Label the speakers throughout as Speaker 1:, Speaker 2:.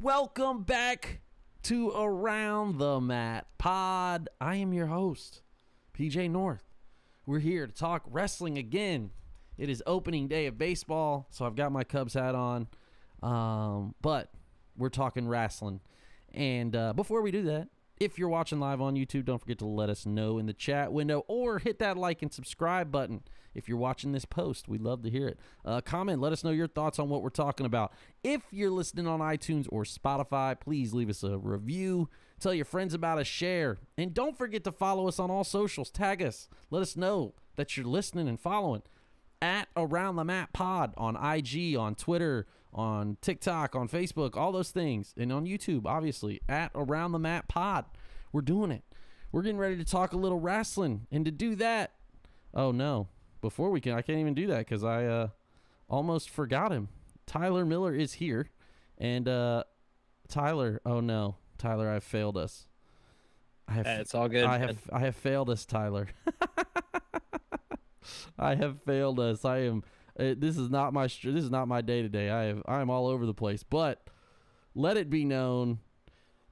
Speaker 1: Welcome back to Around the Mat Pod. I am your host, PJ North. We're here to talk wrestling again. It is opening day of baseball, so I've got my Cubs hat on. But we're talking wrestling. And before we do that, if you're watching live on YouTube, don't forget to let us know in the chat window or hit that like and subscribe button. If you're watching this post, we'd love to hear it. Comment, let us know your thoughts on what we're talking about. If you're listening on iTunes or Spotify, please leave us a review. Tell your friends about us, share. And don't forget to follow us on all socials. Tag us. Let us know that you're listening and following. At AroundTheMatPod on IG, on Twitter, on TikTok, on Facebook, all those things. And on YouTube, obviously, at AroundTheMatPod. We're doing it. We're getting ready to talk a little wrestling. And to do that, oh no. Before we can, I can't even do that because I almost forgot him. Tyler Miller is here. And Tyler, oh no. Tyler, I've failed us.
Speaker 2: It's all good.
Speaker 1: I have failed us, Tyler. I have failed us. I am. This is not my day today. I am all over the place. But let it be known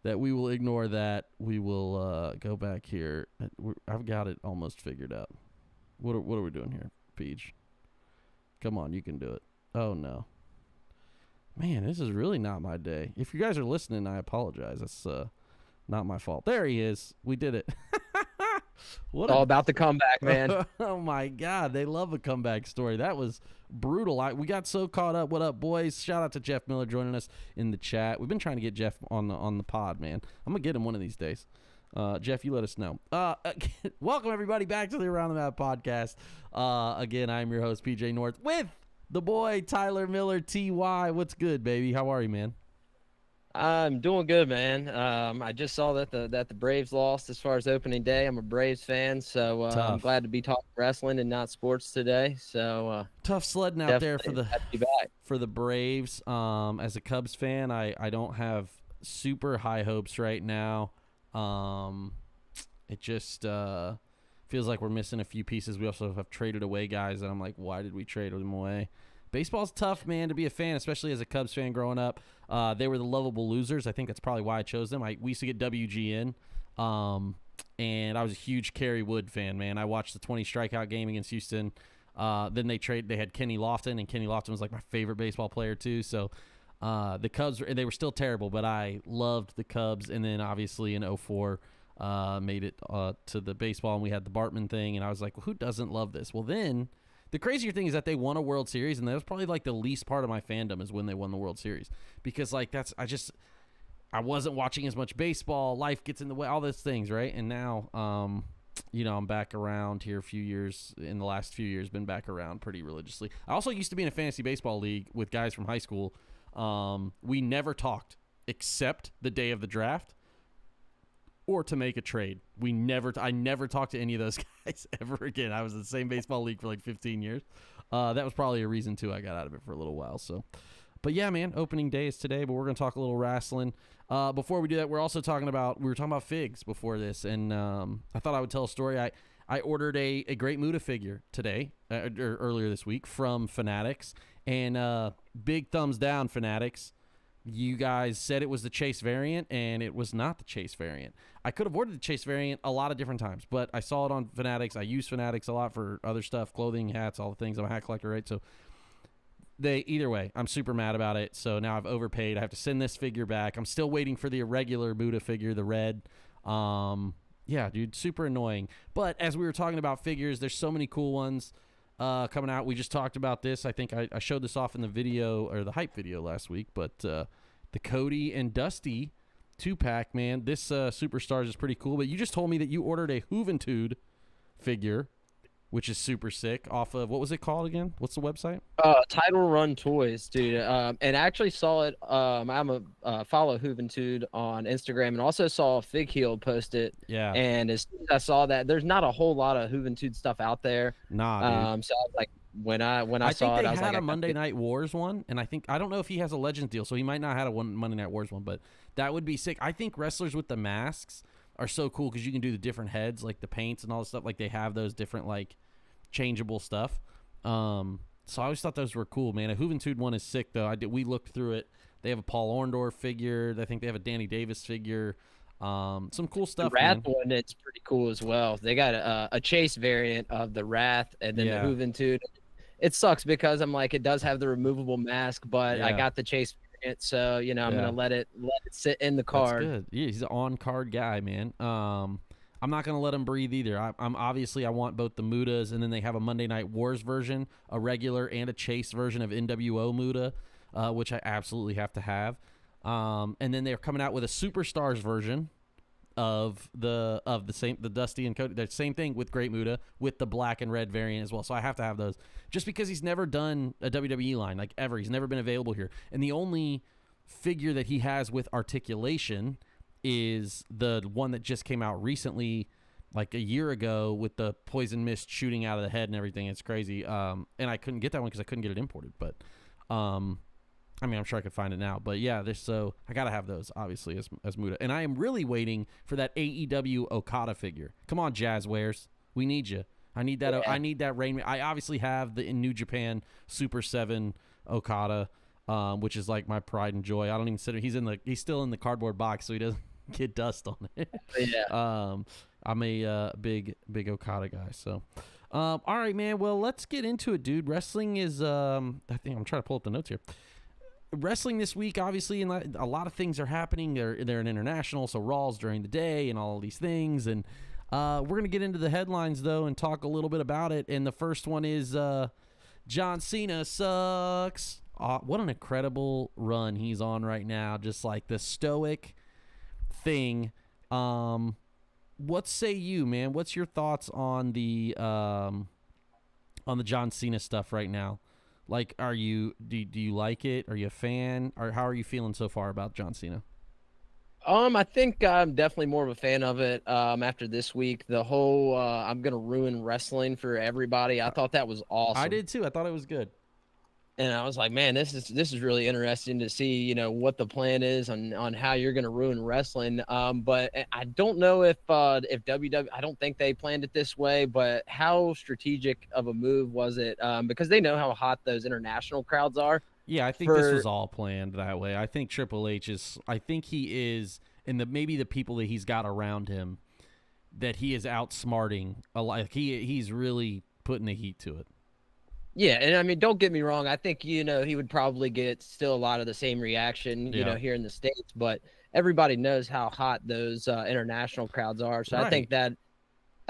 Speaker 1: that we will ignore that. We will go back here. I've got it almost figured out. What are we doing here, Peach? Come on, you can do it. Oh no, man, this is really not my day. If you guys are listening, I apologize. That's not my fault. There he is. We did it.
Speaker 2: All about the comeback, man.
Speaker 1: Oh my God, they love a comeback story. That was brutal. We got so caught up. What up, boys? Shout out to Jeff Miller joining us in the chat. We've been trying to get Jeff on the pod, man. I'm gonna get him one of these days. Jeff, you let us know. Welcome everybody back to the Around the Map podcast. Again, I'm your host PJ North with the boy Tyler Miller. TY, what's good, baby? How are you, man?
Speaker 2: I'm doing good, man. I just saw that the Braves lost as far as opening day. I'm a Braves fan, so I'm glad to be talking wrestling and not sports today. So
Speaker 1: tough sledding out there for the Braves. As a Cubs fan, I don't have super high hopes right now. It just feels like we're missing a few pieces. We also have traded away guys, and I'm like, why did we trade them away? Baseball's tough, man, to be a fan, especially as a Cubs fan growing up. They were the lovable losers. I think that's probably why I chose them. We used to get WGN, and I was a huge Kerry Wood fan, man. I watched the 20 strikeout game against Houston. Then they had Kenny Lofton, and Kenny Lofton was like my favorite baseball player too. So the Cubs, they were still terrible, but I loved the Cubs. And then obviously in 2004, made it to the baseball, and we had the Bartman thing, and I was like, well, who doesn't love this? Well, then the crazier thing is that they won a World Series, and that was probably like the least part of my fandom is when they won the World Series, because like I wasn't watching as much baseball. Life gets in the way, all those things, right? And now, I'm back around here in the last few years, been back around pretty religiously. I also used to be in a fantasy baseball league with guys from high school. We never talked except the day of the draft or to make a trade. I never talked to any of those guys ever again. I was in the same baseball league for like 15 years. That was probably a reason too. I got out of it for a little while. So, but yeah, man, opening day is today, but we're going to talk a little wrestling. Before we do that, we were talking about figs before this. And, I thought I would tell a story. I ordered a Great Muta figure today, or earlier this week from Fanatics, and, big thumbs down, Fanatics. You guys said it was the Chase variant, and it was not the Chase variant. I could have ordered the Chase variant a lot of different times, but I saw it on Fanatics. I use Fanatics a lot for other stuff, clothing, hats, all the things. I'm a hat collector, right? So either way, I'm super mad about it. So now I've overpaid. I have to send this figure back. I'm still waiting for the irregular Muta figure, the red. Yeah, dude, super annoying. But as we were talking about figures, there's so many cool ones coming out. We just talked about this. I think I showed this off in the video, or the hype video last week, but the Cody and Dusty 2-pack, man, this Superstars is pretty cool. But you just told me that you ordered a Juventud figure, which is super sick, off of, what was it called again? What's the website?
Speaker 2: Title Run Toys, dude. And I actually saw it. I'm a follow Juventud on Instagram, and also saw Fig Heel post it.
Speaker 1: Yeah.
Speaker 2: And as soon as I saw that, there's not a whole lot of Juventud stuff out there.
Speaker 1: Nah, dude.
Speaker 2: So I was like, when I saw it, I was like,
Speaker 1: they had a Monday Night Wars one, and I don't know if he has a Legends deal, so he might not have a Monday Night Wars one, but that would be sick. I think wrestlers with the masks are so cool because you can do the different heads, like the paints and all the stuff. Like they have those different like changeable stuff. So So I always thought those were cool, man. A Juventud one is sick, though. We looked through it. They have a Paul Orndorff figure. I think they have a Danny Davis figure. Some cool stuff.
Speaker 2: The Wrath
Speaker 1: man.
Speaker 2: one, it's pretty cool as well. They got a Chase variant of the Wrath, and then the Juventud. It sucks because I'm like, it does have the removable mask, but I got the Chase variant, so I'm gonna let it sit in the card.
Speaker 1: That's good. Yeah, he's an on-card guy, man. I'm not gonna let him breathe either. I'm obviously, I want both the Mutas, and then they have a Monday Night Wars version, a regular and a Chase version of NWO Muta, which I absolutely have to have. And then they're coming out with a Superstars version of the Dusty and Cody. The same thing with Great Muta with the black and red variant as well. So I have to have those just because he's never done a WWE line like ever. He's never been available here. And the only figure that he has with articulation is the one that just came out recently, like a year ago, with the poison mist shooting out of the head and everything. It's crazy. And I couldn't get that one because I couldn't get it imported. But I mean, I'm sure I could find it now, but yeah, so I gotta have those obviously as Muta, and I am really waiting for that AEW Okada figure. Come on, Jazzwares, we need you. I need that. I need that Rain. I obviously have the in New Japan Super 7 Okada, which is like my pride and joy. I don't even consider he's still in the cardboard box, so he doesn't get dust on it.
Speaker 2: Yeah.
Speaker 1: I'm a big Okada guy. So, all right, man. Well, let's get into it, dude. Wrestling is. I think I'm trying to pull up the notes here. Wrestling this week, obviously, and a lot of things are happening. They're an international, so Raw's during the day and all these things. And we're going to get into the headlines, though, and talk a little bit about it. And the first one is John Cena Sucks. What an incredible run he's on right now. Just like the stoic thing. What say you, man? What's your thoughts on the John Cena stuff right now? Like, do you like it? Are you a fan? Or how are you feeling so far about John Cena?
Speaker 2: I think I'm definitely more of a fan of it. After this week, the whole I'm gonna ruin wrestling for everybody. I thought that was awesome.
Speaker 1: I did too. I thought it was good.
Speaker 2: And I was like, man, this is really interesting to see, what the plan is on how you're going to ruin wrestling. But I don't know if WWE, I don't think they planned it this way, but how strategic of a move was it? Because they know how hot those international crowds are.
Speaker 1: Yeah, I think this was all planned that way. I think Triple H he is, and maybe the people that he's got around him, that he is outsmarting a lot. He's really putting the heat to it.
Speaker 2: Yeah, and I mean, don't get me wrong. I think, he would probably get still a lot of the same reaction, here in the States, but everybody knows how hot those international crowds are. So right. I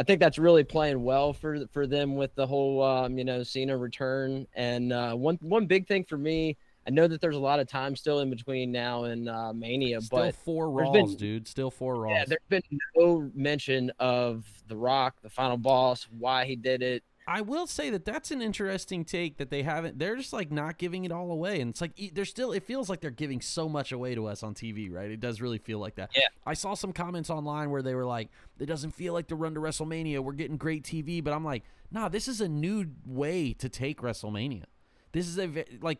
Speaker 2: think that's really playing well for them with the whole, Cena return. And one big thing for me, I know that there's a lot of time still in between now and Mania, but
Speaker 1: still 4 Raws, dude. Still 4 Raws.
Speaker 2: Yeah, there's been no mention of The Rock, the final boss, why he did it.
Speaker 1: I will say that's an interesting take that they haven't. They're just like not giving it all away, and it's like it feels like they're giving so much away to us on TV, right? It does really feel like that.
Speaker 2: Yeah.
Speaker 1: I saw some comments online where they were like, "It doesn't feel like the run to WrestleMania. We're getting great TV," but I'm like, "Nah, this is a new way to take WrestleMania. This is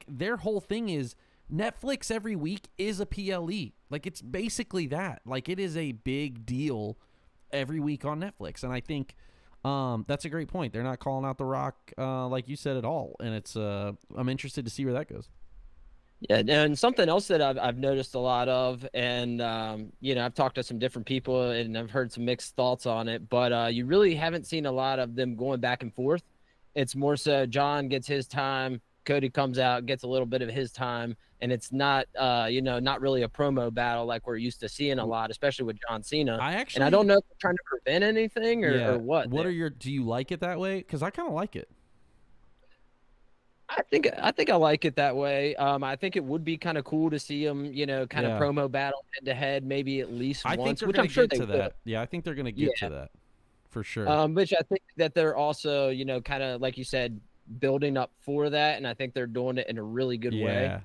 Speaker 1: their whole thing is Netflix every week is a PLE. Like it's basically that. Like it is a big deal every week on Netflix, and I think." That's a great point. They're not calling out The Rock, like you said, at all, and it's I'm interested to see where that goes.
Speaker 2: Yeah, and something else that I've noticed a lot of, and I've talked to some different people, and I've heard some mixed thoughts on it, but you really haven't seen a lot of them going back and forth. It's more so John gets his time, Cody comes out, gets a little bit of his time, and it's not, not really a promo battle like we're used to seeing a lot, especially with John Cena. And I don't know if they're trying to prevent anything or what.
Speaker 1: Do you like it that way? Because I kind of like it.
Speaker 2: I think I like it that way. I think it would be kind of cool to see them, kind of promo battle head to head, maybe at least once.
Speaker 1: Which I'm sure they will. Yeah, I think they're going to get to that for sure.
Speaker 2: Which I think that they're also, kind of like you said, building up for that, and I think they're doing it in a really good way.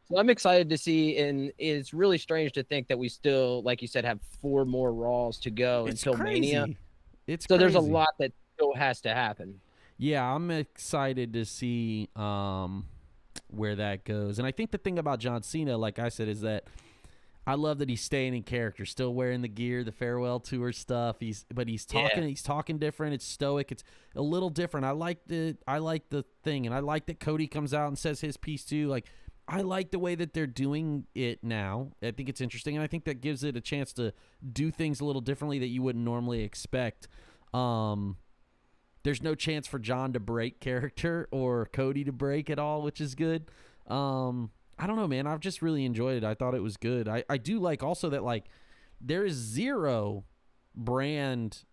Speaker 2: So I'm excited to see, and it's really strange to think that we still, like you said, have 4 more Raws to go until Mania. So there's a lot that still has to happen.
Speaker 1: Yeah, I'm excited to see where that goes. And I think the thing about John Cena, like I said, is that I love that he's staying in character, still wearing the gear, the farewell tour stuff. He's talking different. It's stoic. It's a little different. I like the thing, and I like that Cody comes out and says his piece too. Like, I like the way that they're doing it now. I think it's interesting, and I think that gives it a chance to do things a little differently that you wouldn't normally expect. There's no chance for John to break character or Cody to break at all, which is good. I don't know, man. I've just really enjoyed it. I thought it was good. I do like also that, like, there is zero brand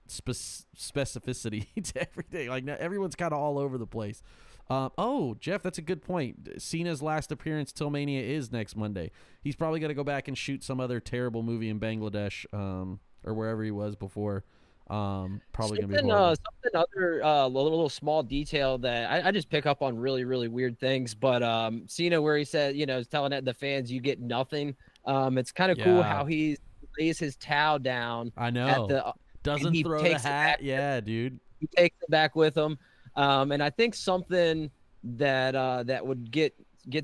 Speaker 1: specificity to everything. Like, everyone's kind of all over the place. Jeff, that's a good point. Cena's last appearance till Mania is next Monday. He's probably going to go back and shoot some other terrible movie in Bangladesh or wherever he was before. Probably gonna be
Speaker 2: something other little small detail that I just pick up on really, really weird things. But Cena, where he said, is telling the fans you get nothing. It's kind of cool how he lays his towel down.
Speaker 1: I know. Doesn't throw the hat. Yeah, dude.
Speaker 2: He takes it back with him. And I think something that would get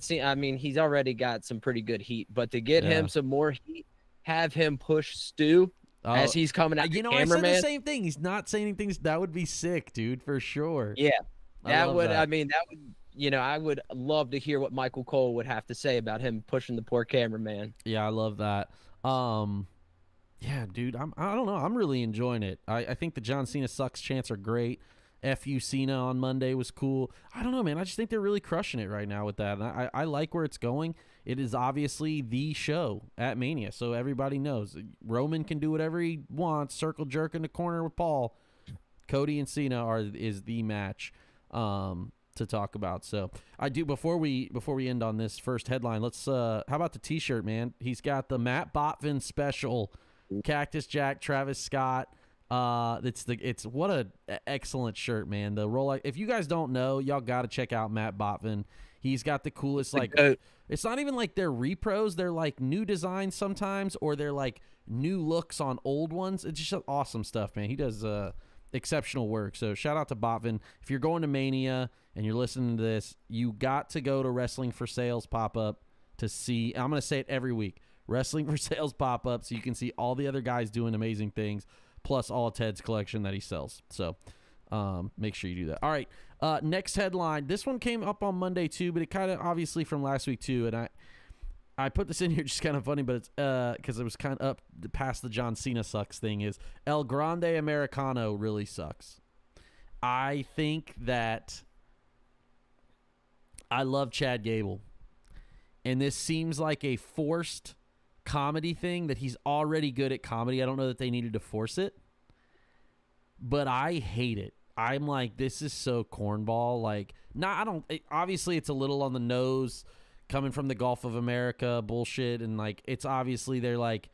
Speaker 2: Cena. I mean, he's already got some pretty good heat, but to get him some more heat, have him push Stu. As he's coming out,
Speaker 1: I said the same thing. He's not saying anything. That would be sick, dude, for sure.
Speaker 2: Yeah, that would. I would love to hear what Michael Cole would have to say about him pushing the poor cameraman.
Speaker 1: Yeah, I love that. Yeah, dude, I don't know. I'm really enjoying it. I think the John Cena Sucks chants are great. FU Cena on Monday was cool. I don't know, man. I just think they're really crushing it right now with that. And I like where it's going. It is obviously the show at Mania, so everybody knows. Roman can do whatever he wants, circle jerk in the corner with Paul. Cody and Cena is the match to talk about. So I do before we end on this first headline. Let's how about the T-shirt, man? He's got the Matt Botvin special, Cactus Jack, Travis Scott. It's what a excellent shirt, man. The Rolex. If you guys don't know, y'all got to check out Matt Botvin. He's got the coolest it's not even like they're repros. They're like new designs sometimes, or they're like new looks on old ones. It's just awesome stuff, man. He does exceptional work. So shout out to Botvin. If you're going to Mania and you're listening to this, you got to go to Wrestling for Sales pop-up to see. I'm going to say it every week. Wrestling for Sales pop-up, so you can see all the other guys doing amazing things, plus all of Ted's collection that he sells. So make sure you do that. All right. Next headline. This one came up on Monday too, but it kind of obviously from last week too. And I put this in here just kind of funny, but it's because it was kind of up past the John Cena Sucks thing. Is El Grande Americano Really Sucks. I think that I love Chad Gable, and this seems like a forced comedy thing that he's already good at comedy. I don't know that they needed to force it, but I hate it. I'm like, this is so cornball. Like, obviously it's a little on the nose coming from the Gulf of America bullshit. And like, it's obviously they're like,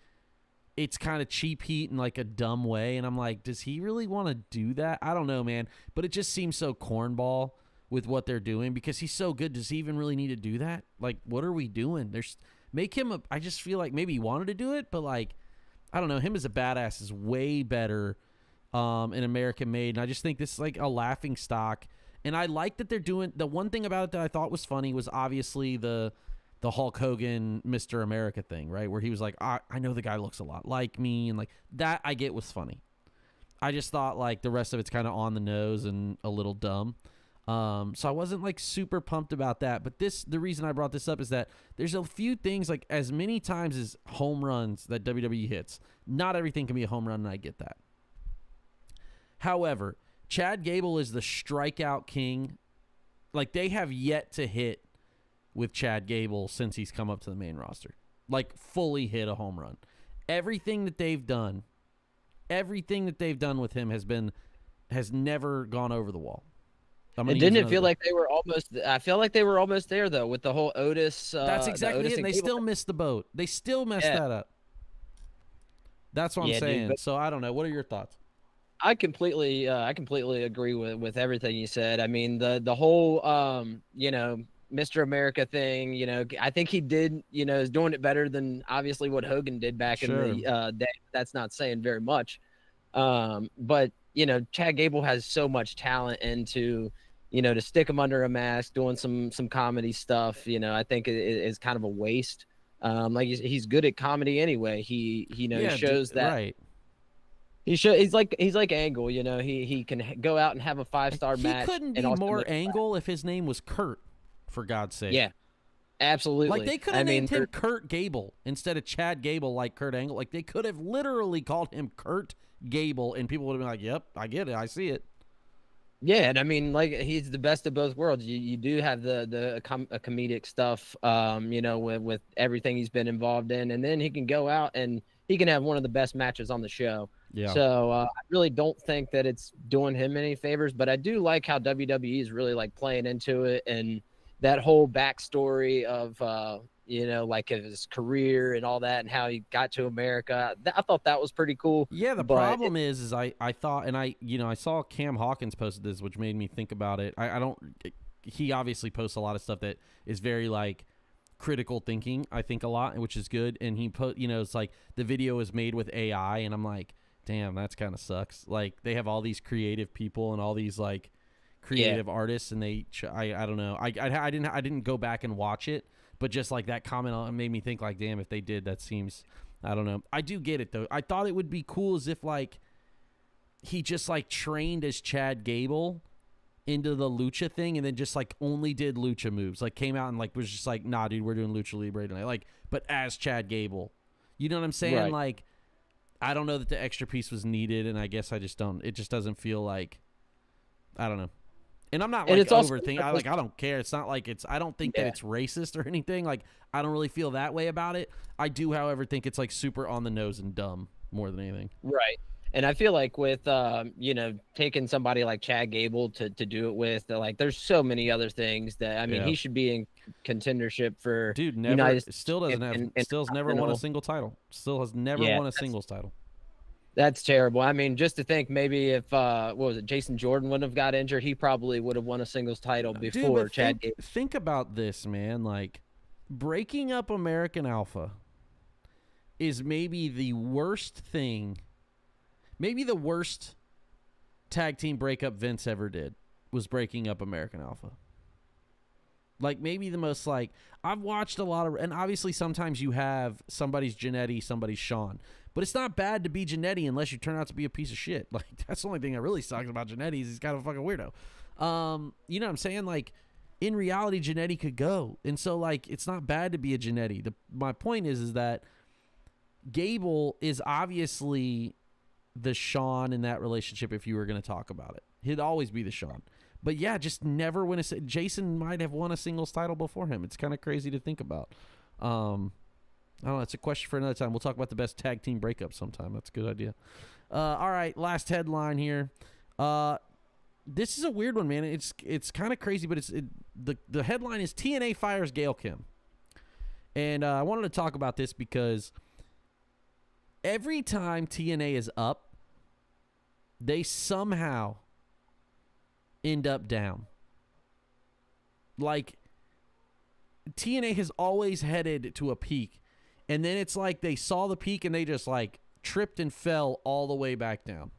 Speaker 1: it's kind of cheap heat in like a dumb way. And I'm like, does he really want to do that? I don't know, man. But it just seems so cornball with what they're doing because he's so good. Does he even really need to do that? Like, what are we doing? I just feel like maybe he wanted to do it, but like, I don't know. Him as a badass is way better in American Made, and I just think this is like a laughing stock. And I like that they're doing the one thing about it that I thought was funny was obviously the Hulk Hogan Mr. America thing, right? Where he was like, I know the guy looks a lot like me, and like that I get was funny. I just thought like the rest of it's kind of on the nose and a little dumb. So I wasn't like super pumped about that. But the reason I brought this up is that there's a few things like as many times as home runs that WWE hits. Not everything can be a home run, and I get that. However, Chad Gable is the strikeout king. Like, they have yet to hit with Chad Gable since he's come up to the main roster. Like, fully hit a home run. Everything that they've done with him has never gone over the wall.
Speaker 2: Didn't it feel like they were almost? I feel like they were almost there though with the whole Otis.
Speaker 1: That's exactly it. And they still missed the boat. They still messed that up. That's what I'm saying. Dude, so I don't know. What are your thoughts?
Speaker 2: I completely agree with everything you said. I mean, the whole, Mr. America thing, I think he did, is doing it better than obviously what Hogan did back in the day. That's not saying very much. But, Chad Gable has so much talent and to stick him under a mask, doing some comedy stuff, I think is kind of a waste. Like he's good at comedy anyway. He he shows that.
Speaker 1: Right.
Speaker 2: He's like Angle, he can go out and have a 5-star
Speaker 1: He
Speaker 2: match.
Speaker 1: couldn't
Speaker 2: and
Speaker 1: be
Speaker 2: also
Speaker 1: more Angle if his name was Kurt, for God's sake.
Speaker 2: Yeah, absolutely.
Speaker 1: Like they could have named him Kurt Gable instead of Chad Gable, like Kurt Angle. Like they could have literally called him Kurt Gable, and people would have been like, "Yep, I get it, I see it."
Speaker 2: Yeah, and I mean, like he's the best of both worlds. You do have the comedic stuff, with everything he's been involved in, and then he can go out and he can have one of the best matches on the show.
Speaker 1: Yeah.
Speaker 2: So I really don't think that it's doing him any favors, but I do like how WWE is really like playing into it, and that whole backstory of like his career and all that, and how he got to America. I thought that was pretty cool.
Speaker 1: Yeah, the problem is I thought, and I saw Cam Hawkins posted this, which made me think about it. He obviously posts a lot of stuff that is very like critical thinking, I think, a lot, which is good. And he it's like the video is made with AI, and I'm like, damn, that's kind of sucks. Like they have all these creative people and all these like creative artists, and I don't know. I didn't go back and watch it, but just like that comment on made me think like, damn, if they did, that seems, I don't know. I do get it though. I thought it would be cool as if like he just like trained as Chad Gable into the lucha thing, and then just like only did lucha moves, like came out and like was just like, nah, dude, we're doing lucha libre tonight, like, but as Chad Gable. You know what I'm saying?
Speaker 2: Right.
Speaker 1: Like, I don't know that the extra piece was needed, and I guess I just don't. It just doesn't feel like, I don't know. And I'm not like overthinking. I don't care. It's not like I don't think that it's racist or anything. Like I don't really feel that way about it. I do, however, think it's like super on the nose and dumb more than anything.
Speaker 2: Right. And I feel like with taking somebody like Chad Gable to do it with, like there's so many other things that he should be in contendership for.
Speaker 1: Dude, never still doesn't have still has never won a single title. Still has never won a singles title.
Speaker 2: That's terrible. I mean, just to think maybe if Jason Jordan wouldn't have got injured, he probably would have won a singles title before Chad Gable.
Speaker 1: Think about this, man. Like breaking up American Alpha is maybe the worst thing. Maybe the worst tag team breakup Vince ever did was breaking up American Alpha. Like maybe the most like I've watched a lot of, and obviously sometimes you have somebody's Jannetty, somebody's Sean. But it's not bad to be Jannetty unless you turn out to be a piece of shit. Like that's the only thing that really sucks about Jannetty is he's kind of a fucking weirdo. You know what I'm saying? Like in reality, Jannetty could go, and so like it's not bad to be a Jannetty. My point is that Gable is obviously the Sean in that relationship. If you were going to talk about it, he'd always be the Sean. But yeah, just never win a. Jason might have won a singles title before him. It's kind of crazy to think about. I don't know. It's a question for another time. We'll talk about the best tag team breakup sometime. That's a good idea. All right, last headline here. This is a weird one, man. It's kind of crazy, but the headline is TNA fires Gail Kim. And I wanted to talk about this because every time TNA is up, they somehow end up down. Like, TNA has always headed to a peak. And then it's like they saw the peak and they just like tripped and fell all the way back down.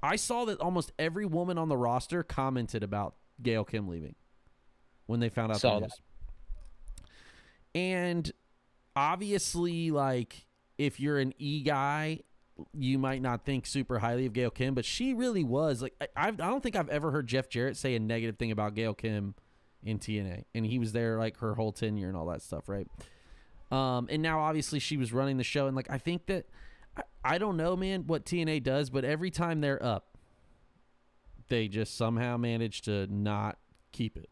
Speaker 1: I saw that almost every woman on the roster commented about Gail Kim leaving when they found out the news. And obviously, like, if you're an E guy, you might not think super highly of Gail Kim, but she really was. Like, I don't think I've ever heard Jeff Jarrett say a negative thing about Gail Kim in TNA. And he was there like her whole tenure and all that stuff, right? And now obviously she was running the show, and like I think that I don't know, man, what TNA does, but every time they're up, they just somehow manage to not keep it.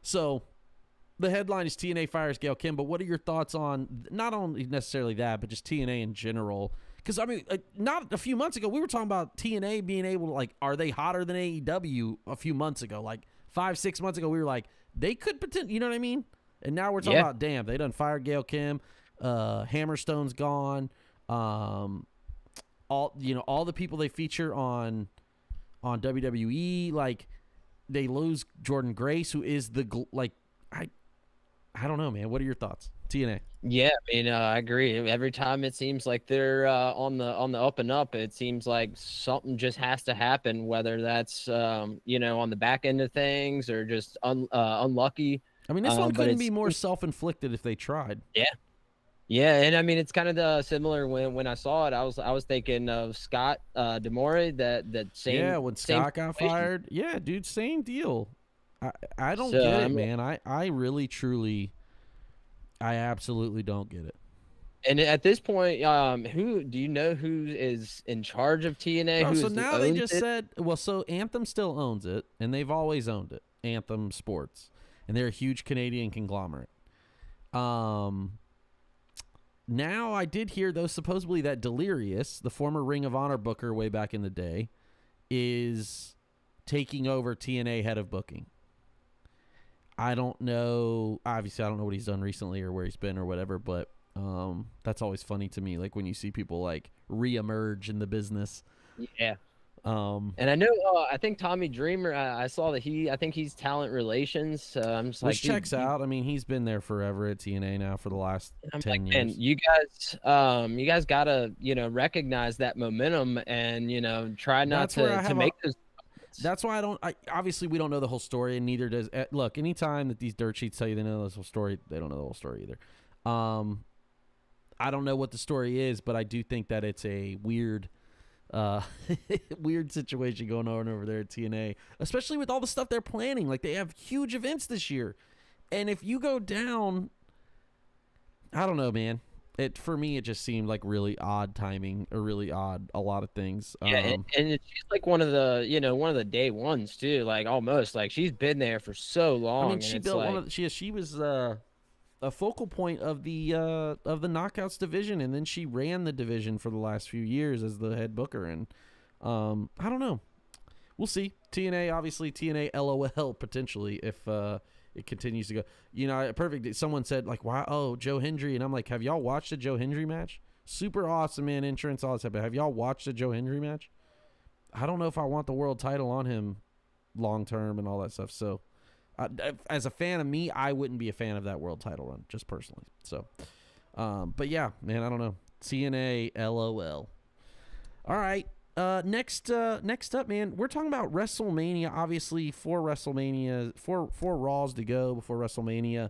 Speaker 1: So the headline is TNA fires Gail Kim, but what are your thoughts on not only necessarily that, but just TNA in general? Because I mean, not a few months ago we were talking about TNA being able to, like, are they hotter than AEW a few months ago? Like 5-6 months ago we were like, they could potentially, you know what I mean? And now we're talking about, damn, they done fired Gail Kim. Hammerstone's gone. All the people they feature on WWE, like they lose Jordan Grace, who is I don't know, man. What are your thoughts, TNA? Yeah,
Speaker 2: I mean, I agree. Every time it seems like they're on the up and up, it seems like something just has to happen, whether that's on the back end of things or just unlucky.
Speaker 1: I mean, this one
Speaker 2: but
Speaker 1: couldn't be more self-inflicted if they tried.
Speaker 2: Yeah, and I mean it's kind of similar when I saw it. I was thinking of Scott Demore, that same.
Speaker 1: Yeah, when Scott got fired. Yeah, dude, same deal. I don't get it, man. I really truly, I absolutely don't get it.
Speaker 2: And at this point, who do you know who is in charge of TNA?
Speaker 1: So now they just said, well, so Anthem still owns it, and they've always owned it, Anthem Sports, and they're a huge Canadian conglomerate. Now I did hear, though, supposedly that Delirious, the former Ring of Honor booker way back in the day, is taking over TNA head of booking. I don't know. Obviously, I don't know what he's done recently or where he's been or whatever, but that's always funny to me, like when you see people like reemerge in the business.
Speaker 2: Yeah. And I know, I think Tommy Dreamer, I saw that I think he's talent relations. So I'm just
Speaker 1: which checks out. I mean, he's been there forever at TNA now for the last 10 years.
Speaker 2: And you guys gotta, recognize that momentum and, try not to make those.
Speaker 1: That's why obviously we don't know the whole story, and neither does, look, anytime that these dirt sheets tell you they know the whole story, they don't know the whole story either. I don't know what the story is, but I do think that it's a weird situation going on over there at TNA, especially with all the stuff they're planning. Like, they have huge events this year, and if you go down, I don't know, man. For me, it just seemed like really odd timing, or really odd a lot of things.
Speaker 2: Yeah, and she's like one of the day ones too. Like, almost like she's been there for so long.
Speaker 1: I mean, she built she was a focal point of the Knockouts division, and then she ran the division for the last few years as the head booker. And I don't know, we'll see. TNA LOL potentially if it continues to go. Perfect. Someone said like, wow, Joe Hendry, and I'm like, have y'all watched a Joe Hendry match? Super awesome, man. Entrance, all that stuff. But have y'all watched a Joe Hendry match? I don't know if I want the world title on him long term and all that stuff. So. As a fan of me, I wouldn't be a fan of that world title run, just personally. So, but yeah, man, I don't know. TNA, LOL. All right. Next up, man, we're talking about WrestleMania. Obviously, four Raws to go before WrestleMania.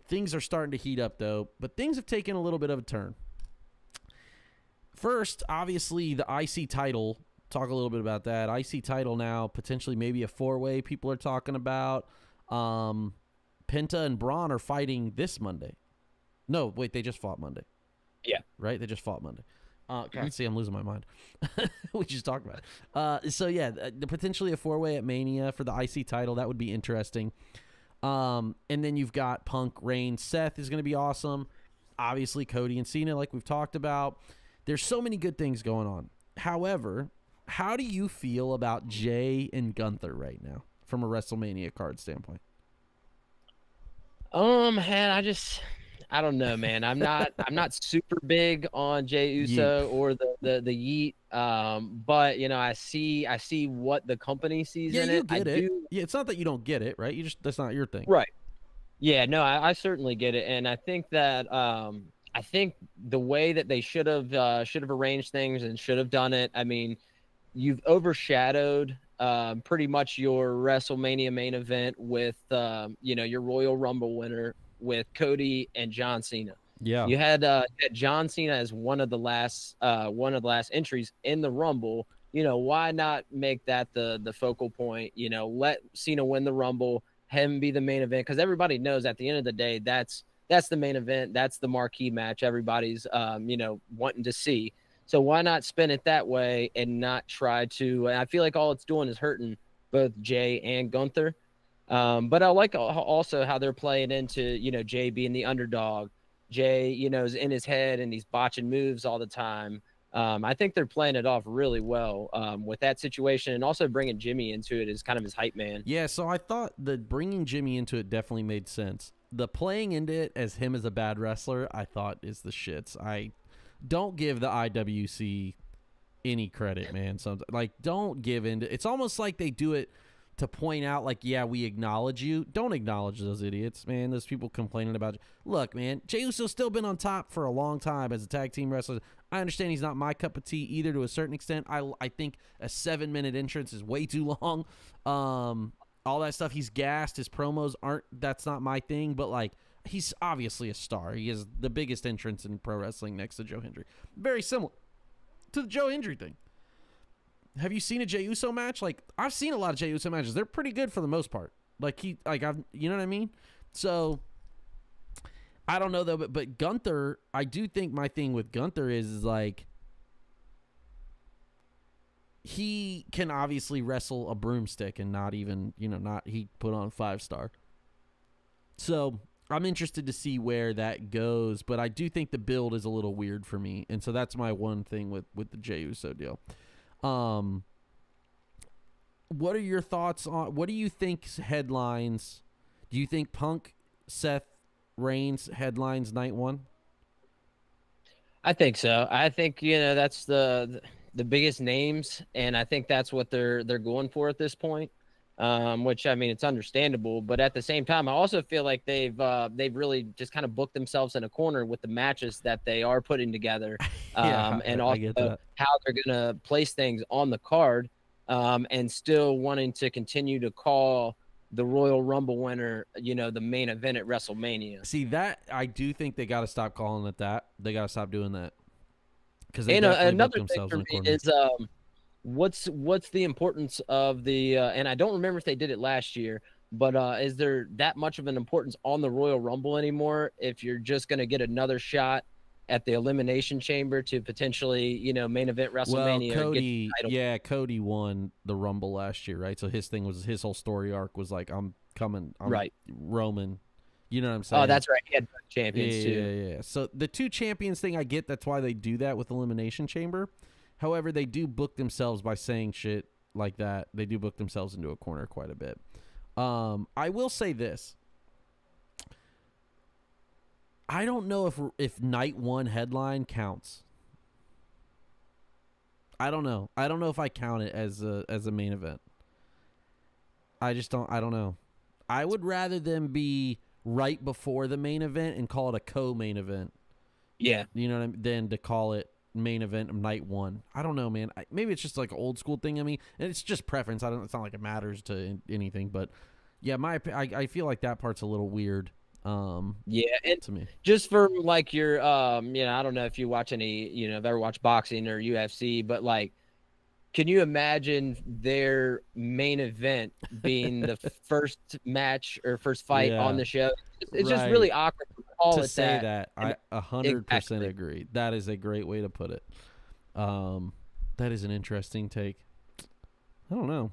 Speaker 1: Things are starting to heat up, though, but things have taken a little bit of a turn. First, obviously, the IC title. Talk a little bit about that. IC title now, potentially maybe a 4-way people are talking about. Penta and Braun are fighting this Monday. No, wait, they just fought Monday.
Speaker 2: Yeah.
Speaker 1: Right? They just fought Monday. God, see, I'm losing my mind. We just talked about it. So, yeah, potentially a 4-way at Mania for the IC title. That would be interesting. And then you've got Punk, Reigns, Seth is going to be awesome. Obviously, Cody and Cena, like we've talked about. There's so many good things going on. However, how do you feel about Jay and Gunther right now from a WrestleMania card standpoint?
Speaker 2: Man, I don't know, man. I'm not super big on Jey Uso or the Yeet. But I see what the company sees in it.
Speaker 1: You get it. Yeah, it's not that you don't get it, right? That's not your thing.
Speaker 2: Right. Yeah, no, I certainly get it. And I think that I think the way that they should have arranged things and should have done it, I mean, you've overshadowed pretty much your WrestleMania main event with your Royal Rumble winner with Cody and John Cena.
Speaker 1: Yeah,
Speaker 2: you had John Cena as one of the last entries in the Rumble. Why not make that the focal point? Let Cena win the Rumble, him be the main event, because everybody knows at the end of the day that's the main event, that's the marquee match everybody's wanting to see. So why not spin it that way and not try to? I feel like all it's doing is hurting both Jay and Gunther. But I like also how they're playing into Jay being the underdog. Jay is in his head and he's botching moves all the time. I think they're playing it off really well with that situation, and also bringing Jimmy into it as kind of his hype man.
Speaker 1: Yeah, so I thought that bringing Jimmy into it definitely made sense. The playing into it as him as a bad wrestler, I thought is the shits. I don't give the IWC any credit, man. So, don't give in to, it's almost like they do it to point out, like, yeah, we acknowledge you. Don't acknowledge those idiots, man. Those people complaining about you. Look, man, Jey Uso's still been on top for a long time as a tag team wrestler. I understand he's not my cup of tea either to a certain extent. I think a 7-minute entrance is way too long. all that stuff. He's gassed. His promos aren't. That's not my thing. But like, he's obviously a star. He is the biggest entrance in pro wrestling next to Joe Hendry. Very similar to the Joe Hendry thing. Have you seen a Jey Uso match? Like, I've seen a lot of Jey Uso matches. They're pretty good for the most part. Like you know what I mean? So I don't know though, but Gunther, I do think my thing with Gunther is like, he can obviously wrestle a broomstick and not even, he put on 5-star. So I'm interested to see where that goes, but I do think the build is a little weird for me. And so that's my one thing with the Jey Uso deal. What are your thoughts on, what do you think headlines? Do you think Punk, Seth, Reigns headlines night one?
Speaker 2: I think so. I think, that's the biggest names, and I think that's what they're going for at this point. Which, I mean, it's understandable, but at the same time, I also feel like they've really just kind of booked themselves in a corner with the matches that they are putting together, and also how they're gonna place things on the card, and still wanting to continue to call the Royal Rumble winner, the main event at WrestleMania.
Speaker 1: See, that I do think they got to stop calling it that. They got to stop doing that, because
Speaker 2: another thing for me is what's the importance of the and I don't remember if they did it last year, but is there that much of an importance on the Royal Rumble anymore if you're just going to get another shot at the Elimination Chamber to potentially, main event WrestleMania?
Speaker 1: Well, Cody won the Rumble last year, right? So his whole story arc was like, I'm right, Roman. You know what I'm saying?
Speaker 2: Oh, that's right. He had champions too.
Speaker 1: Yeah. So the 2 champions thing, I get. That's why they do that with Elimination Chamber. However, they do book themselves by saying shit like that. They do book themselves into a corner quite a bit. I will say this. I don't know if night one headline counts. I don't know. I don't know if I count it as a main event. I don't know. I would rather them be right before the main event and call it a co-main event.
Speaker 2: Yeah.
Speaker 1: You know what I mean? Than to call it main event of night one. I don't know, man. Maybe it's just like an old school thing. I mean, and it's just preference. It's not like it matters to anything, but yeah, I feel like that part's a little weird.
Speaker 2: Yeah, and
Speaker 1: to me,
Speaker 2: just for like your, I don't know if you watch any, if ever watch boxing or UFC, but like, can you imagine their main event being the first match or first fight on the show? It's just really awkward
Speaker 1: to say that. I 100% agree. That is a great way to put it. That is an interesting take. I don't know.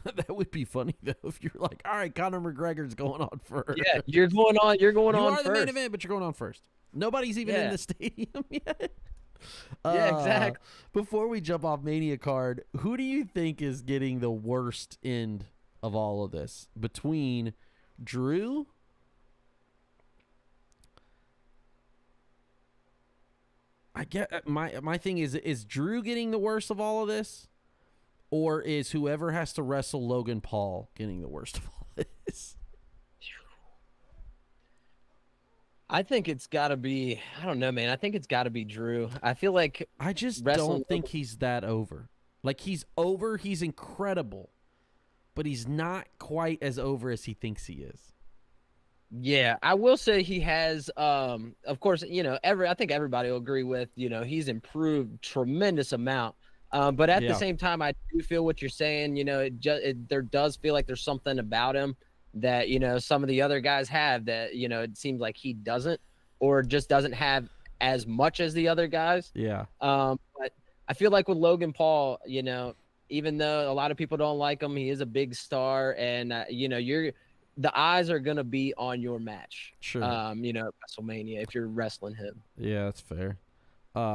Speaker 1: That would be funny though if you're like, all right, Conor McGregor's going on first.
Speaker 2: Yeah, you're going on. You're going on first. You are the
Speaker 1: main event, but you're going on first. Nobody's even in the stadium yet.
Speaker 2: Yeah, exactly.
Speaker 1: Before we jump off Mania Card, who do you think is getting the worst end of all of this? Between Drew, I get my thing is Drew getting the worst of all of this, or is whoever has to wrestle Logan Paul getting the worst of all this?
Speaker 2: I think it's got to be, I don't know, man. I think it's got to be Drew. I feel like
Speaker 1: I just don't think he's that over. Like, he's over, he's incredible, but he's not quite as over as he thinks he is.
Speaker 2: Yeah, I will say he has, of course, I think everybody will agree with, he's improved tremendous amount. But at the same time, I do feel what you're saying. There does feel like there's something about him that, some of the other guys have that, it seems like he doesn't, or just doesn't have as much as the other guys.
Speaker 1: Yeah.
Speaker 2: But I feel like with Logan Paul, even though a lot of people don't like him, he is a big star, and the eyes are going to be on your match.
Speaker 1: Sure.
Speaker 2: WrestleMania, if you're wrestling him.
Speaker 1: Yeah, that's fair.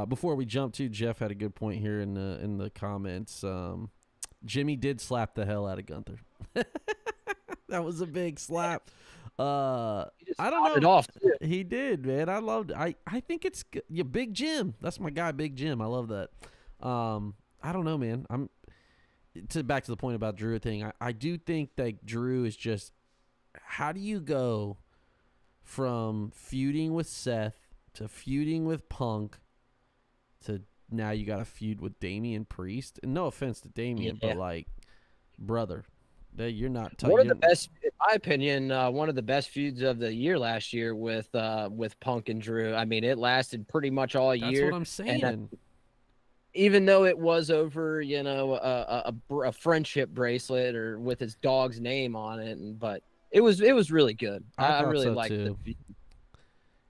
Speaker 1: Before we jump to, Jeff had a good point here in the comments. Jimmy did slap the hell out of Gunther. That was a big slap. I don't know.
Speaker 2: It off, too.
Speaker 1: He did, man. I loved it. I think it's Big Jim. That's my guy, Big Jim. I love that. I don't know, man. Back to the point about Drew thing. I do think that Drew is just, how do you go from feuding with Seth to feuding with Punk to now you got to feud with Damian Priest? And no offense to Damian, but like, brother, You're not.
Speaker 2: One of the best, in my opinion, one of the best feuds of the year last year with Punk and Drew. I mean, it lasted pretty much all year.
Speaker 1: That's what I'm saying.
Speaker 2: And even though it was over, you know, a friendship bracelet or with his dog's name on it, but it was really good. I really liked it.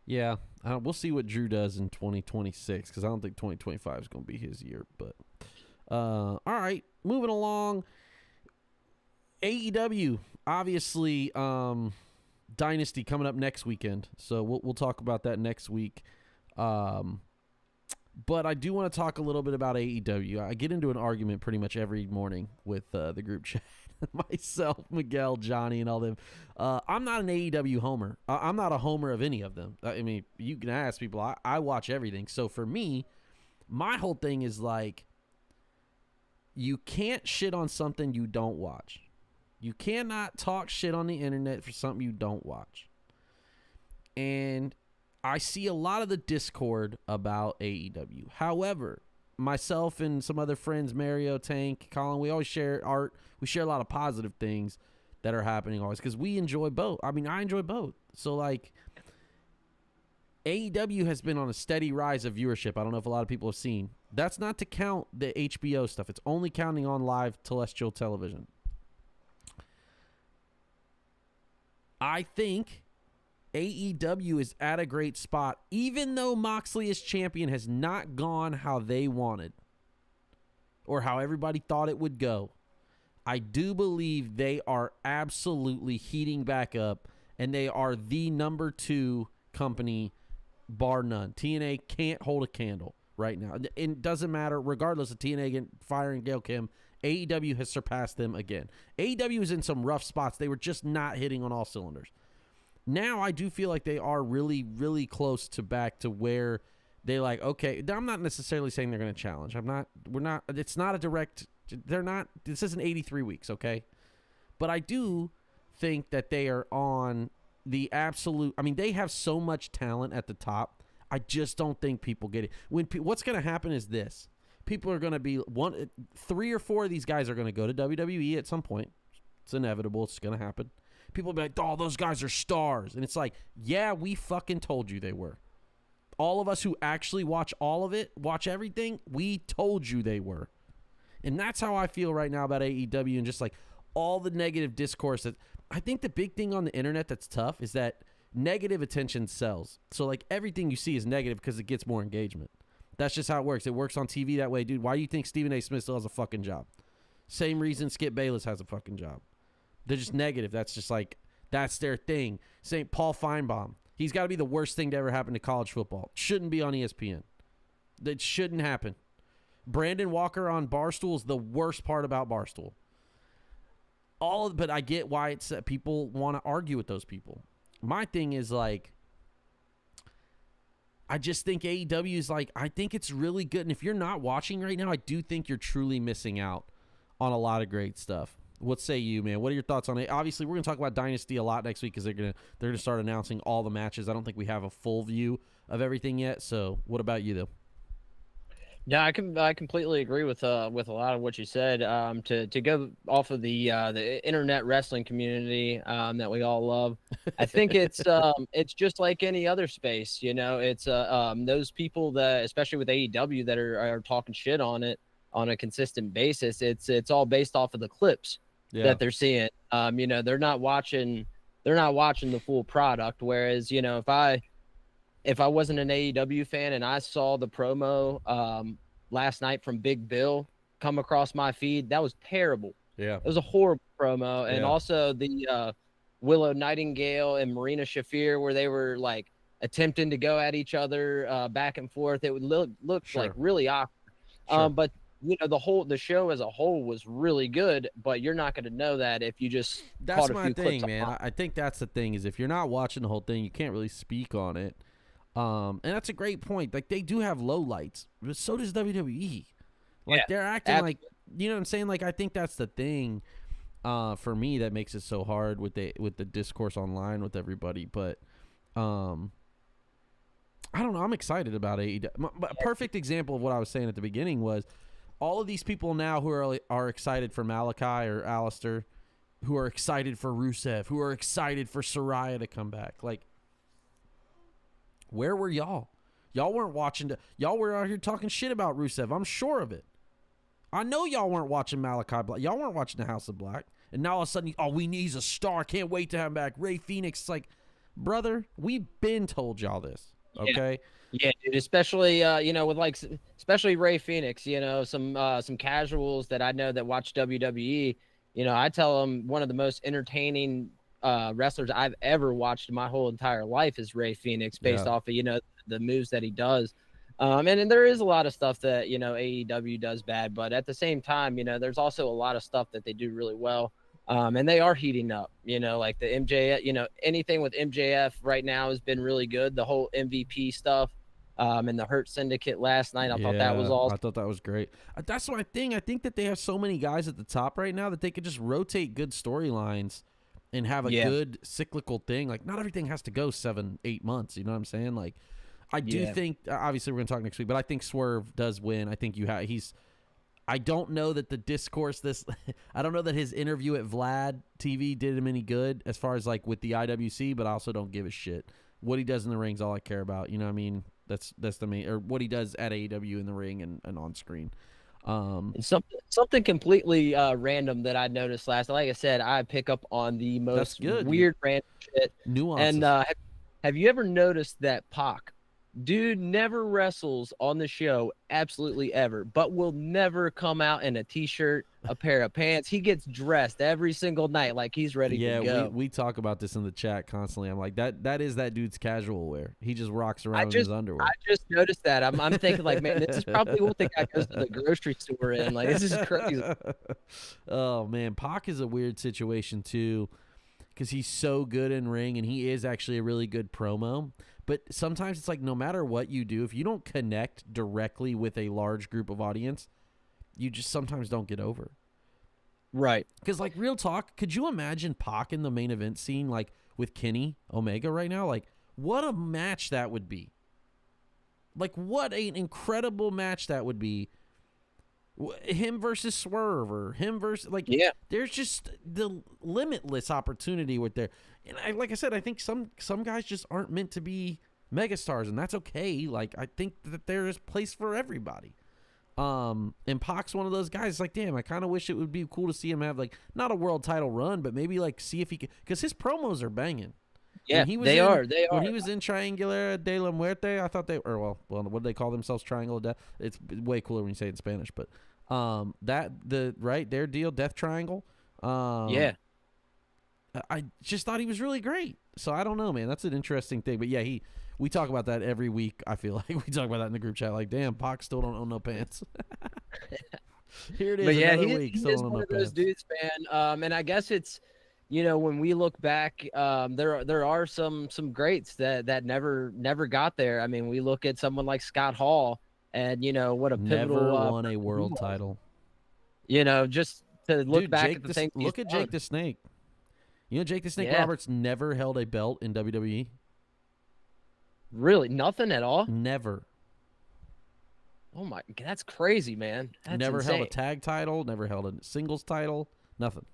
Speaker 1: Yeah, we'll see what Drew does in 2026 because I don't think 2025 is going to be his year. But all right, moving along. AEW, obviously, Dynasty coming up next weekend, so we'll talk about that next week. But I do want to talk a little bit about AEW. I get into an argument pretty much every morning with the group chat. Myself, Miguel, Johnny, and all them. I'm not an AEW homer. I'm not a homer of any of them. I mean, you can ask people. I watch everything. So for me, my whole thing is like, you can't shit on something you don't watch. You cannot talk shit on the internet for something you don't watch. And I see a lot of the discord about AEW. However, myself and some other friends, Mario, Tank, Colin, we always share art. We share a lot of positive things that are happening always because we enjoy both. I mean, I enjoy both. So, like, AEW has been on a steady rise of viewership. I don't know if a lot of people have seen. That's not to count the HBO stuff. It's only counting on live terrestrial television. I think AEW is at a great spot, even though Moxley as champion has not gone how they wanted or how everybody thought it would go. I do believe they are absolutely heating back up, and they are the number 2 company, bar none. TNA can't hold a candle right now. It doesn't matter, regardless of TNA firing Gail Kim, AEW has surpassed them again. AEW is in some rough spots. They were just not hitting on all cylinders. Now I do feel like they are really, really close to back to where they like, okay, I'm not necessarily saying they're going to challenge. It's not a direct, this isn't 83 weeks, okay? But I do think that they are on the absolute, I mean, they have so much talent at the top. I just don't think people get it. What's going to happen is this. People are going to be 3 or 4 of these guys are going to go to WWE at some point. It's inevitable. It's going to happen. People will be like, oh, those guys are stars. And it's like, yeah, we fucking told you they were. All of us who actually watch all of it, watch everything, we told you they were. And that's how I feel right now about AEW and just like all the negative discourse. That I think the big thing on the internet that's tough is that negative attention sells. So like everything you see is negative because it gets more engagement. That's just how it works. It works on TV that way, dude. Why do you think Stephen A. Smith still has a fucking job? Same reason Skip Bayless has a fucking job. They're just negative. That's just like, that's their thing. St. Paul Feinbaum. He's got to be the worst thing to ever happen to college football. Shouldn't be on ESPN. That shouldn't happen. Brandon Walker on Barstool is the worst part about Barstool. But I get why it's people want to argue with those people. My thing is like, I just think AEW is like, I think it's really good. And if you're not watching right now, I do think you're truly missing out on a lot of great stuff. What say you, man? What are your thoughts on it? Obviously, we're going to talk about Dynasty a lot next week because they're gonna start announcing all the matches. I don't think we have a full view of everything yet. So, what about you, though?
Speaker 2: Yeah, I completely agree with a lot of what you said. To go off of the internet wrestling community that we all love, I think it's just like any other space. You know, it's those people that, especially with AEW, that are talking shit on it on a consistent basis. It's all based off of the clips that they're seeing. You know, they're not watching the full product. Whereas, you know, if I wasn't an AEW fan and I saw the promo last night from Big Bill come across my feed, that was terrible.
Speaker 1: Yeah.
Speaker 2: It was a horrible promo. And also the Willow Nightingale and Marina Shafir, where they were like attempting to go at each other back and forth. It would look like really awkward.
Speaker 1: Sure.
Speaker 2: But you know, the show as a whole was really good, but you're not going to know that if you just
Speaker 1: that's my thing, man. I think that's the thing is if you're not watching the whole thing, you can't really speak on it. And that's a great point. Like they do have low lights, but so does WWE. Like they're acting like, you know what I'm saying? Like I think that's the thing for me that makes it so hard with the discourse online with everybody. But I don't know. I'm excited about AEW. A perfect example of what I was saying at the beginning was all of these people now who are excited for Malachi or Alistair who are excited for Rusev, who are excited for Saraya to come back. Like, where were y'all? Y'all weren't watching. Y'all were out here talking shit about Rusev. I'm sure of it. I know y'all weren't watching Malachi Black. Y'all weren't watching the House of Black. And now all of a sudden, he's a star. Can't wait to have him back. Ray Phoenix. It's like, brother, we've been told y'all this. Okay.
Speaker 2: Yeah, dude. Especially with especially Ray Phoenix. Some casuals that I know that watch WWE. I tell them one of the most entertaining wrestlers I've ever watched in my whole entire life is Ray Phoenix, based off of the moves that he does. And there is a lot of stuff that AEW does bad, but at the same time, there's also a lot of stuff that they do really well. And they are heating up. Like the MJF. Anything with MJF right now has been really good. The whole MVP stuff. And the Hurt Syndicate last night, I thought that was awesome.
Speaker 1: I thought that was great. That's my thing. I think that they have so many guys at the top right now that they could just rotate good storylines and have a good cyclical thing. Like, not everything has to go 7-8 months. You know what I'm saying? Like, I do think, obviously we're going to talk next week, but I think Swerve does win. I think I don't know that the discourse I don't know that his interview at Vlad TV did him any good as far as like with the IWC, but I also don't give a shit. What he does in the ring is all I care about. You know what I mean? That's the main, or what he does at AEW in the ring and on screen.
Speaker 2: And something completely random that I noticed last night. Like I said, I pick up on the most weird random shit.
Speaker 1: Nuances.
Speaker 2: And have you ever noticed that Pac, dude, never wrestles on the show, absolutely ever, but will never come out in a t-shirt, a pair of pants. He gets dressed every single night like he's ready to go.
Speaker 1: Yeah, we talk about this in the chat constantly. I'm like, that is that dude's casual wear. He just rocks around in his underwear.
Speaker 2: I just noticed that. I'm thinking like, man, this is probably what the guy goes to the grocery store in. Like, this is crazy.
Speaker 1: Oh man, Pac is a weird situation too, because he's so good in ring and he is actually a really good promo. But sometimes it's like, no matter what you do, if you don't connect directly with a large group of audience, you just sometimes don't get over.
Speaker 2: Right.
Speaker 1: Because, like, real talk, could you imagine Pac in the main event scene, like, with Kenny Omega right now? Like, what a match that would be. Like, what an incredible match that would be. Him versus Swerve, or him versus, like, there's just the limitless opportunity with there. And like I said, I think some guys just aren't meant to be megastars, and that's okay. Like, I think that there is place for everybody. And Pac's one of those guys. Like, damn, I kind of wish it would be cool to see him have, like, not a world title run, but maybe, like, see if he could, because his promos are banging.
Speaker 2: Yeah, they are.
Speaker 1: When he was in Triangular de la Muerte, I thought well, what do they call themselves? Triangle of Death. It's way cooler when you say it in Spanish, but their deal, Death Triangle. I just thought he was really great. So I don't know, man. That's an interesting thing. But yeah, we talk about that every week. I feel like we talk about that in the group chat. Like, damn, Pac still don't own no pants. Here it is.
Speaker 2: But yeah,
Speaker 1: another week.
Speaker 2: He is one of those dudes, man. And I guess it's, when we look back, there are some greats that never got there. I mean, we look at someone like Scott Hall, and what a pivotal.
Speaker 1: Never won a world title.
Speaker 2: Just to look back at the things.
Speaker 1: Look at Jake the Snake. Jake the Snake Roberts never held a belt in WWE.
Speaker 2: Really? Nothing at all?
Speaker 1: Never.
Speaker 2: Oh my, that's crazy, man. That's
Speaker 1: never
Speaker 2: insane.
Speaker 1: held a tag title, never held a singles title, nothing.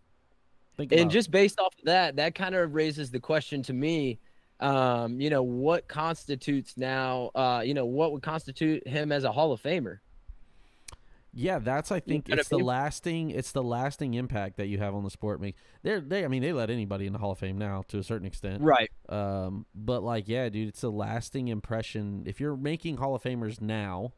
Speaker 2: And just based off of that kind of raises the question to me, what constitutes now, what would constitute him as a Hall of Famer?
Speaker 1: Yeah, that's, I think, it's the lasting impact that you have on the sport. They let anybody in the Hall of Fame now to a certain extent.
Speaker 2: Right.
Speaker 1: But like, yeah, dude, it's a lasting impression. If you're making Hall of Famers now,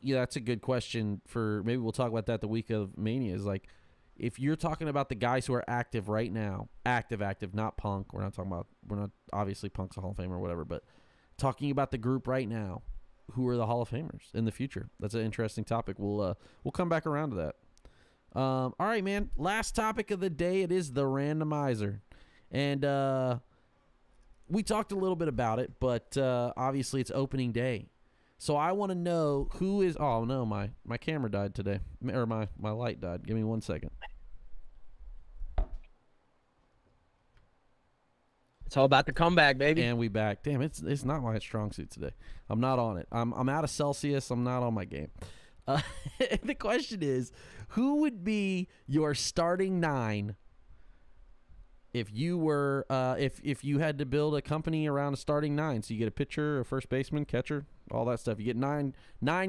Speaker 1: that's a good question for, maybe we'll talk about that the week of Mania, is like, if you're talking about the guys who are active right now, active, not Punk. We're not obviously Punk's a Hall of Famer or whatever, but talking about the group right now, who are the Hall of Famers in the future? That's an interesting topic. We'll come back around to that. All right, man. Last topic of the day. It is the randomizer, and we talked a little bit about it, but obviously it's opening day, so I want to know who is. Oh no, my camera died today, or my light died. Give me 1 second.
Speaker 2: It's all about the comeback, baby.
Speaker 1: And we back. Damn, it's not my strong suit today. I'm not on it. I'm out of Celsius. I'm not on my game. The question is, who would be your starting 9 if you were if you had to build a company around a starting 9? So you get a pitcher, a first baseman, catcher, all that stuff. You get nine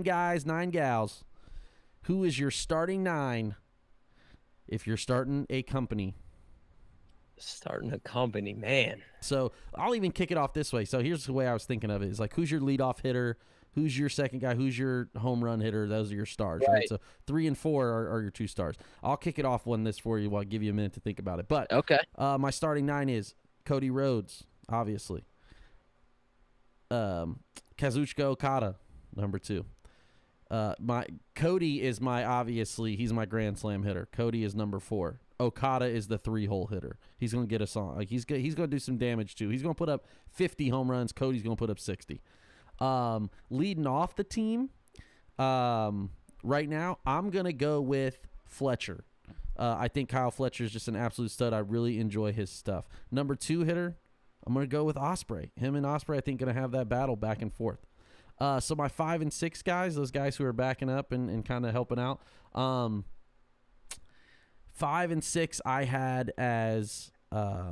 Speaker 1: guys, 9 gals. Who is your starting 9 if you're starting a company?
Speaker 2: Starting a company, man.
Speaker 1: So I'll even kick it off this way. So here's the way I was thinking of it: is like, who's your leadoff hitter? Who's your second guy? Who's your home run hitter? Those are your stars, right? So 3 and 4 are your 2 stars. I'll kick it off on this for you while I give you a minute to think about it. But
Speaker 2: okay,
Speaker 1: my starting 9 is Cody Rhodes, obviously. Kazuchika Okada, number 2. My Cody is he's my Grand Slam hitter. Cody is number 4. Okada is the 3-hole hitter. He's gonna get us on. Like he's gonna do some damage too. He's gonna put up 50 home runs. Cody's gonna put up 60. Leading off the team, right now, I'm gonna go with Fletcher. I think Kyle Fletcher is just an absolute stud. I really enjoy his stuff. Number 2 hitter, I'm gonna go with Ospreay. Him and Ospreay, I think, gonna have that battle back and forth. So my 5 and 6 guys, those guys who are backing up and kind of helping out. 5 and 6 I had as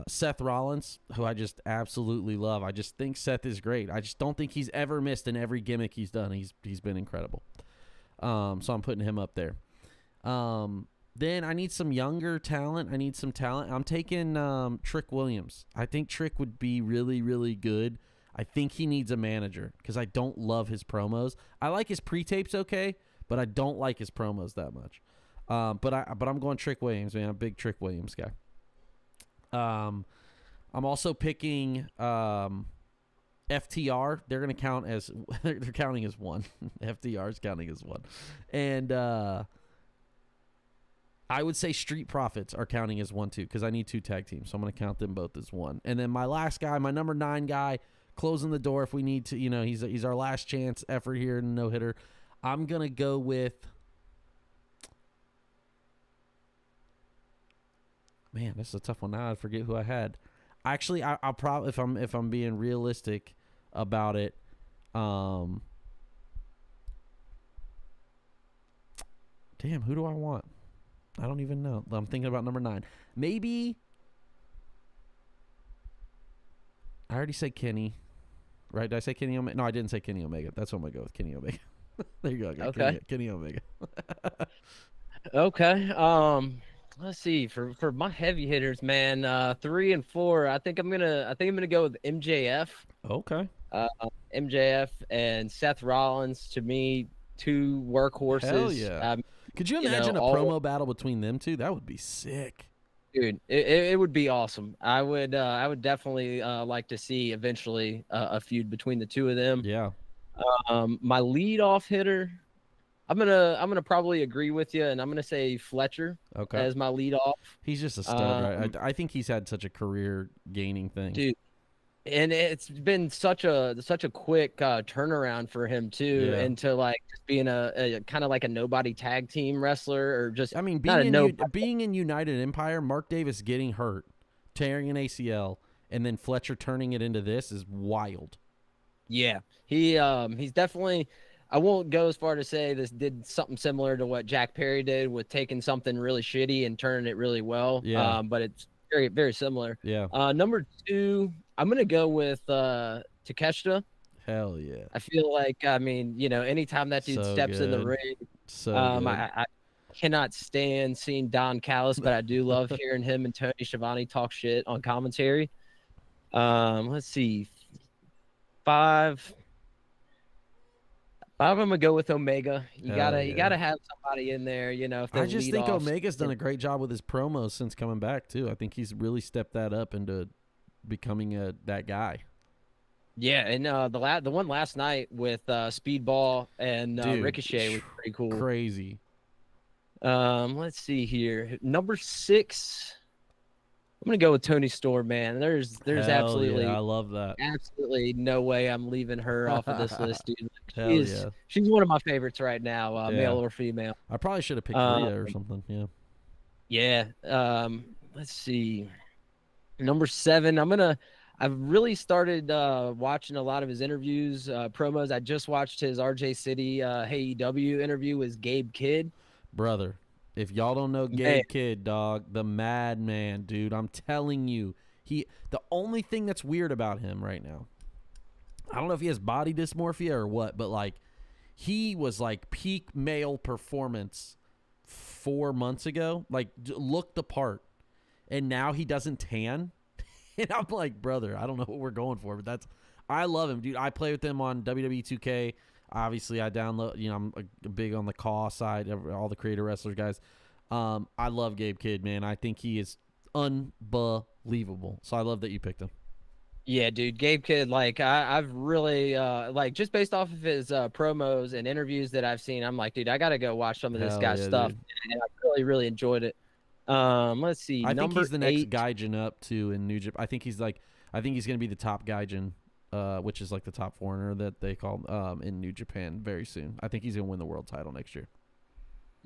Speaker 1: Seth Rollins, who I just absolutely love. I just think Seth is great. I just don't think he's ever missed in every gimmick he's done. He's been incredible. So I'm putting him up there. Then I need some younger talent. I'm taking Trick Williams. I think Trick would be really, really good. I think he needs a manager because I don't love his promos. I like his pre-tapes okay, but I don't like his promos that much. But I'm going Trick Williams, man. I'm a big Trick Williams guy. I'm also picking FTR. They're gonna count as they're counting as 1. FTR is counting as 1, and I would say Street Profits are counting as 1 too because I need 2 tag teams, so I'm gonna count them both as 1. And then my last guy, my number 9 guy, closing the door if we need to. He's our last chance effort here in no hitter. I'm gonna go with. Man, this is a tough one. Now I forget who I had. Actually, I'll probably if I'm being realistic about it. Damn, who do I want? I don't even know. I'm thinking about number 9. Maybe I already said Kenny, right? Did I say Kenny Omega? No, I didn't say Kenny Omega. That's what I'm gonna go with, Kenny Omega. There you go.
Speaker 2: Okay,
Speaker 1: Kenny Omega.
Speaker 2: okay. Let's see for my heavy hitters, man. 3 and 4. I think I'm gonna go with MJF.
Speaker 1: Okay.
Speaker 2: MJF and Seth Rollins, to me, 2 workhorses.
Speaker 1: Hell yeah. Could you imagine a promo battle between them 2? That would be sick.
Speaker 2: Dude, it would be awesome. I would definitely like to see eventually a feud between the 2 of them.
Speaker 1: Yeah.
Speaker 2: My leadoff hitter, I'm gonna probably agree with you, and I'm gonna say Fletcher as my leadoff.
Speaker 1: He's just a stud, right? I think he's had such a career gaining thing,
Speaker 2: dude. And it's been such a quick turnaround for him too, into like just being a kind of like a nobody tag team wrestler, or just
Speaker 1: being in United Empire. Mark Davis getting hurt, tearing an ACL, and then Fletcher turning it into this is wild.
Speaker 2: Yeah, he's definitely. I won't go as far to say this did something similar to what Jack Perry did with taking something really shitty and turning it really well.
Speaker 1: Yeah.
Speaker 2: But it's very, very similar.
Speaker 1: Yeah.
Speaker 2: Number 2, I'm going to go with Takeshita.
Speaker 1: Hell yeah.
Speaker 2: I feel like, anytime that dude steps in the ring, I cannot stand seeing Don Callis, but I do love hearing him and Tony Schiavone talk shit on commentary. Let's see. 5, I'm gonna go with Omega. You gotta have somebody in there, if they
Speaker 1: I just think Omega's done a great job with his promos since coming back too. I think he's really stepped that up into becoming that guy.
Speaker 2: Yeah, and the one last night with Speedball and Ricochet was pretty cool.
Speaker 1: Crazy.
Speaker 2: Let's see here. Number 6. I'm gonna go with Tony Storm, man. There's absolutely,
Speaker 1: I love that.
Speaker 2: Absolutely no way I'm leaving her off of this list, dude. She's one of my favorites right now, male or female.
Speaker 1: I probably should have picked Rhea or something. Yeah.
Speaker 2: Yeah. Let's see. Number 7. I'm I've really started watching a lot of his interviews, promos. I just watched his RJ City AEW interview with Gabe Kidd.
Speaker 1: Brother, if y'all don't know Gabe Kidd, dog, the madman, dude, I'm telling you, the only thing that's weird about him right now, I don't know if he has body dysmorphia or what, but like he was like peak male performance 4 months ago, like looked the part, and now he doesn't tan. And I'm like, brother, I don't know what we're going for, but I love him, dude. I play with him on WWE 2K. Obviously, I download, I'm big on the call side, all the creator wrestlers guys. I love Gabe Kidd, man. I think he is unbelievable. So I love that you picked him.
Speaker 2: Yeah, dude, Gabe Kidd, like I've really like just based off of his promos and interviews that I've seen, I'm like, dude, I gotta go watch some of this guy's stuff, and I really, really enjoyed it. Let's see.
Speaker 1: I think he's the next Gaijin up too in New Japan. I think he's gonna be the top Gaijin, which is like the top foreigner that they call in New Japan very soon. I think he's gonna win the world title next year.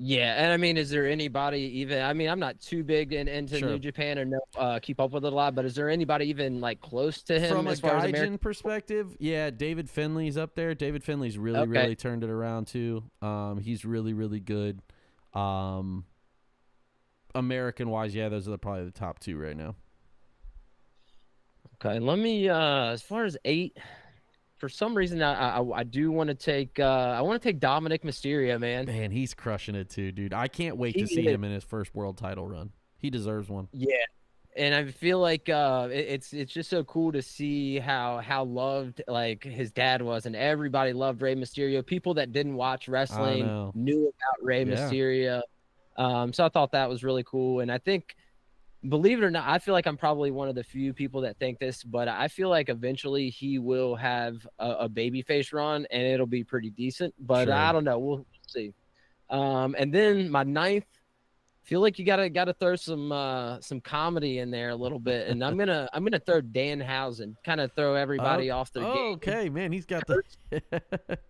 Speaker 2: Yeah, and I mean, is there anybody even? I mean, I'm not too big into New Japan or keep up with it a lot, but is there anybody even like close to him
Speaker 1: from
Speaker 2: as
Speaker 1: a
Speaker 2: far
Speaker 1: Gaijin
Speaker 2: as
Speaker 1: perspective? Yeah, David Finley's up there. David Finley's really turned it around too. He's really, really good. American wise, yeah, those are probably the top two right now.
Speaker 2: Okay, let me as far as 8, for some reason I do want to take Dominic Mysterio, man.
Speaker 1: Man, he's crushing it too, dude. I can't wait to see him in his first world title run. He deserves one.
Speaker 2: Yeah. And I feel like it's just so cool to see how loved like his dad was, and everybody loved Rey Mysterio. People that didn't watch wrestling knew about Rey Mysterio. So I thought that was really cool. And I think, believe it or not, I feel like I'm probably one of the few people that think this, but I feel like eventually he will have a babyface run, and it'll be pretty decent. But I don't know. We'll see. And then my 9th, feel like you gotta throw some comedy in there a little bit, and I'm gonna throw Danhausen, kind of throw everybody off their game.
Speaker 1: Okay, man, he's got the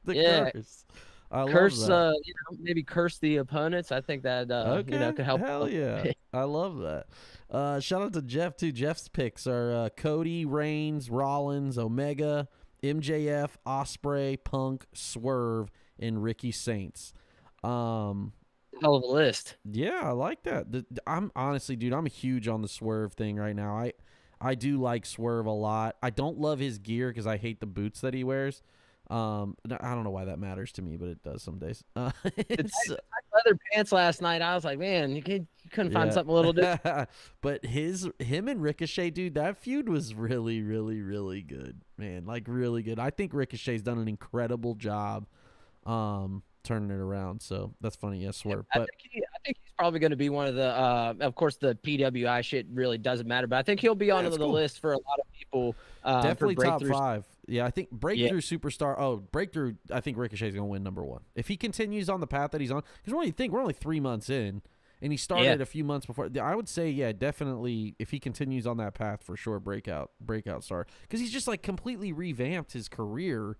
Speaker 1: curse.
Speaker 2: Curse, maybe curse the opponents. I think that could help.
Speaker 1: Hell yeah, I love that. Shout out to Jeff too. Jeff's picks are Cody, Reigns, Rollins, Omega, MJF, Ospreay, Punk, Swerve, and Ricky Saints.
Speaker 2: Hell of a list.
Speaker 1: Yeah, I like that. I'm honestly, dude, I'm huge on the Swerve thing right now. I do like Swerve a lot. I don't love his gear because I hate the boots that he wears. I don't know why that matters to me, but it does some days.
Speaker 2: It's leather pants last night. I was like, man, you couldn't find something a little different.
Speaker 1: But him and Ricochet, dude, that feud was really, really, really good, man. Like really good. I think Ricochet's done an incredible job, turning it around. So that's funny. Yes, Swerve.
Speaker 2: I think he's probably going to be one of the. Of course, the PWI shit really doesn't matter, but I think he'll be on the list for a lot of people.
Speaker 1: Definitely top 5. Yeah, I think Breakthrough Superstar. Oh, Breakthrough. I think Ricochet's going to win number 1 if he continues on the path that he's on. Because what do you think? We're only 3 months in, and he started a few months before. I would say, yeah, definitely. If he continues on that path, for sure, breakout star. Because he's just like completely revamped his career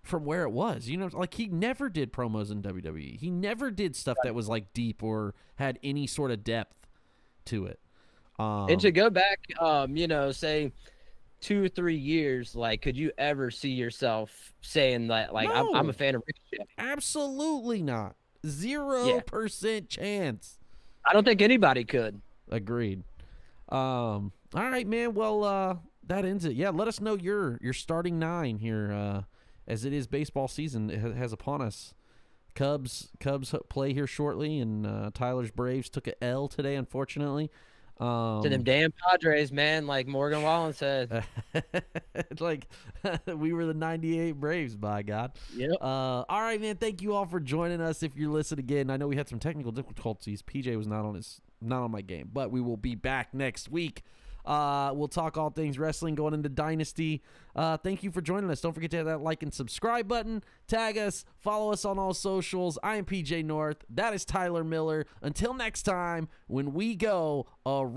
Speaker 1: from where it was. Like he never did promos in WWE. He never did stuff that was like deep or had any sort of depth to it.
Speaker 2: And to go back, say 2 or 3 years, like, could you ever see yourself saying that, like,
Speaker 1: no,
Speaker 2: I'm a fan of Ricochet?
Speaker 1: Absolutely not. 0% chance.
Speaker 2: I don't think anybody could.
Speaker 1: Agreed. All right, man. Well, that ends it. Yeah, let us know your starting 9 here, as it is baseball season has upon us. Cubs play here shortly, and Tyler's Braves took an L today, unfortunately.
Speaker 2: To them damn Padres, man, like Morgan Wallen said.
Speaker 1: Like we were the 98 Braves, by God.
Speaker 2: Yep.
Speaker 1: All right, man. Thank you all for joining us. If you're listening again, I know we had some technical difficulties. PJ was not on my game, but we will be back next week. We'll talk all things wrestling going into Dynasty. Thank you for joining us. Don't forget to hit that like and subscribe button. Tag us. Follow us on all socials. I am PJ North. That is Tyler Miller. Until next time, when we go around